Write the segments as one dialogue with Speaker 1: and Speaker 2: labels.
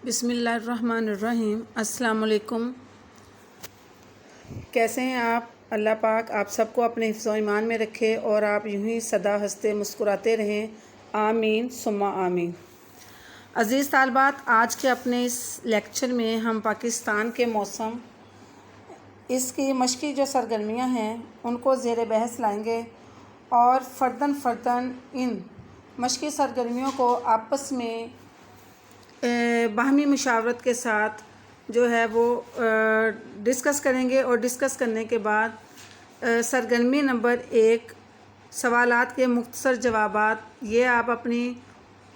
Speaker 1: बिस्मिल्लाहिर्रहमानिर्रहीम। अस्सलाम वालेकुम। कैसे हैं आप? अल्लाह पाक आप सबको अपने हिफ्ज़ ईमान में रखे और आप यूं ही सदा हंसते मुस्कुराते रहें। आमीन सुम्मा आमीन। अज़ीज़ तालबात, आज के अपने इस लेक्चर में हम पाकिस्तान के मौसम, इसकी मशक़ी जो सरगर्मियाँ हैं उनको ज़ेर बहस लाएंगे और फ़र्दन इन मशक़ी सरगर्मियों को आपस में बाहमी मुशावरत के साथ जो है वो डिस्कस करेंगे और डिस्कस करने के बाद सरगर्मी नंबर 1 सवालात के मुख्तसर जवाबात ये आप अपनी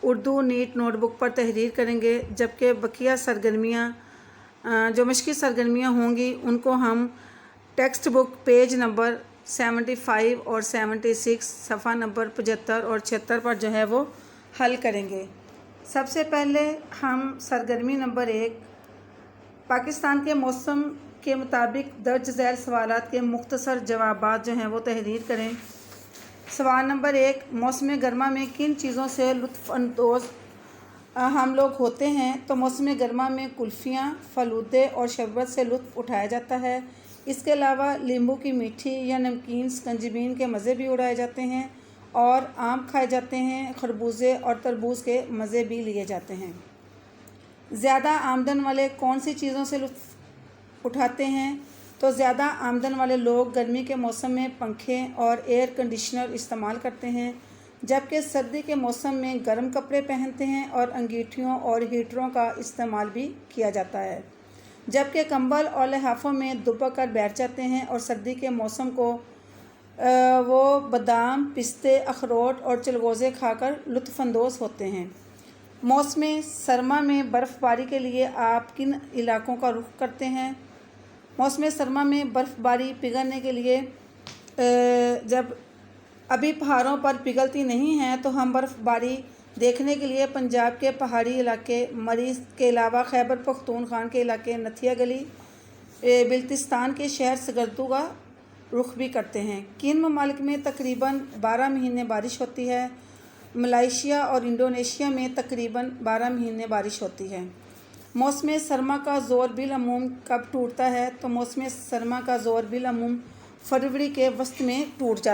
Speaker 1: उर्दू नीट नोटबुक पर तहरीर करेंगे, जबकि बकिया सरगर्मियाँ जो मशक़ी सरगर्मियाँ होंगी उनको हम टेक्स्ट बुक पेज नंबर 75 और 76 सफ़ा नंबर 75 और 76 पर जो है वो हल करेंगे। सबसे पहले हम सरगर्मी नंबर 1 पाकिस्तान के मौसम के मुताबिक दर्ज झैल सवालात के मुख्तसर जवाबात जो हैं वो तहरीर करें। सवाल नंबर 1, मौसम गर्मा में किन चीज़ों से लुत्फ़अंदोज़ हम लोग होते हैं? तो मौसम गर्मा में कुल्फ़ियाँ, फ़लूदे और शरबत से लुत्फ़ उठाया जाता है। इसके अलावा नींबू की मीठी या नमकीन स्कंजबीन के मज़े भी उड़ाए जाते हैं और आम खाए जाते हैं। खरबूजे और तरबूज के मज़े भी लिए जाते हैं। ज़्यादा आमदन वाले कौन सी चीज़ों से लुत्फ़ उठाते हैं? तो ज़्यादा आमदन वाले लोग गर्मी के मौसम में पंखे और एयर कंडीशनर इस्तेमाल करते हैं, जबकि सर्दी के मौसम में गर्म कपड़े पहनते हैं और अंगीठियों और हीटरों का इस्तेमाल भी किया जाता है, जबकि कंबल और लिहाफ़ों में दुबक कर बैठ जाते हैं और सर्दी के मौसम को वो बादाम, पिस्ते, अखरोट और चलगोज़े खाकर लुत्फ़अंदोज़ होते हैं। मौसम सरमा में बर्फ़बारी के लिए आप किन इलाकों का रुख करते हैं? मौसम सरमा में बर्फ़बारी पिघलने के लिए जब अभी पहाड़ों पर पिघलती नहीं हैं तो हम बर्फ़बारी देखने के लिए पंजाब के पहाड़ी इलाके, मरीज़ के अलावा खैबर पख्तूनख्वा के इलाके, नथिया गली, बिल्तिस्तान के शहर सगर्दू का रुख भी करते हैं। किन ममालिक में तकरीबन 12 महीने बारिश होती है? मलेशिया और इंडोनेशिया में तकरीबन 12 महीने बारिश होती है। मौसम सरमा का ज़ोर बिलअमूम कब टूटता है? तो मौसम सरमा का ज़ोर बिलअमूम फरवरी के वस्त में टूट जाता है।